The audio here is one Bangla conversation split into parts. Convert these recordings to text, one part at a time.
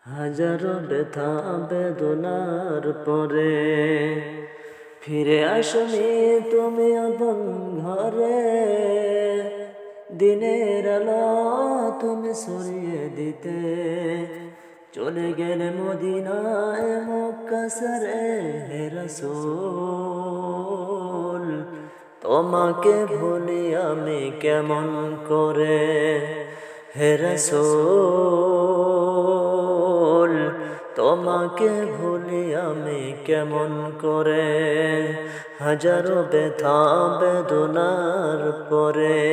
হাজারো ব্যথা বেদনার পরে ফিরে আসনি তুমি আপন ঘরে। দিনের আলো তুমি সরিয়ে দিতে চলে গেলে মদিনায় মক্কা ছেড়ে। হে রাসূল তোমাকে ভুলি আমি কেমন করে। হে রাসূল তোমাকে ভুলি আমি কেমন করে। হাজারো ব্যথা বেদনার পরে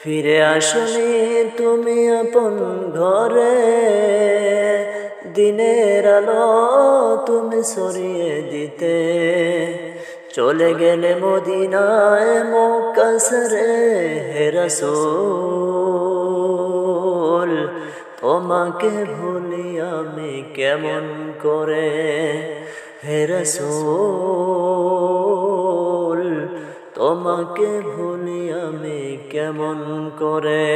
ফিরে আসনি তুমি আপন ঘরে। দিনের আলো তুমি সরিয়ে দিতে চলে গেলে মদিনায় মক্কা ছেড়ে। হে রাসূল তোমাকে ভুলি আমি কেমন করে। হে রাসূল তোমাকে ভুলি আমি কেমন করে।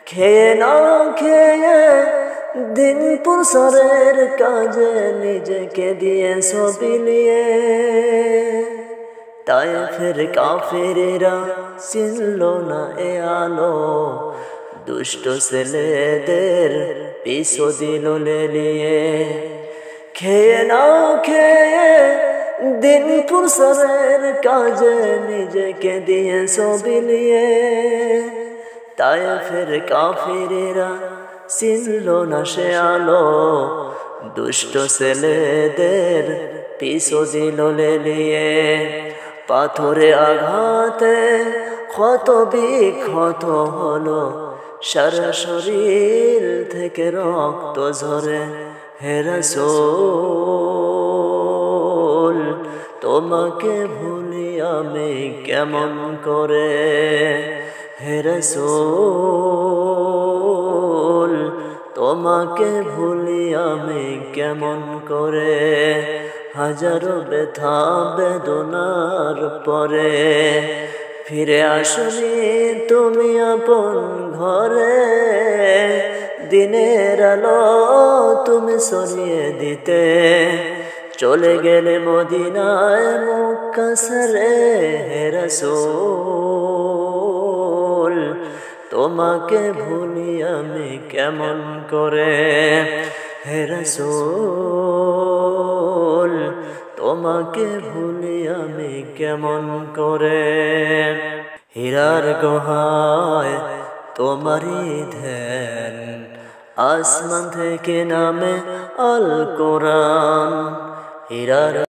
খেয়ে না খেয়ে দিন প্রসারের কাজে নিজেকে দিয়ে বিলিয়ে। তায়েফের কাফেরেরা চিনল না এ আলো, দুষ্ট ছেলেদের পিছু দিল লেলিয়ে। খেয়ে না খেয়ে দিন প্রসারের কাজে নিজেকে দিয়ে বিলিয়ে। তায়েফের কাফেরেরা চিনল না সে আলো, দুষ্ট ছেলেদের পিছু দিল লেলিয়ে। পাথরে আঘাতে ক্ষত বিক্ষত হলো, সারা শরীর থেকে রক্ত ঝরে। হে রাসূল তোমাকে ভুলি আমি কেমন করে। হে রাসূল তোমাকে ভুলি আমি কেমন করে। হাজারো ব্যথা বেদনার পরে ফিরে আসনি তুমি আপন ঘরে। দিনের আলো তুমি সরিয়ে দিতে চলে গেলে মদিনায় মক্কা ছেড়ে। হে রাসূল তোমাকে ভুলি আমি কেমন করে। হে রাসূল তোমাকে ভুলি আমি কেমন করে। হীরার গুহায় তোমারই ধ্যান, আসমান থেকে নামে আল কোরআন। হীরার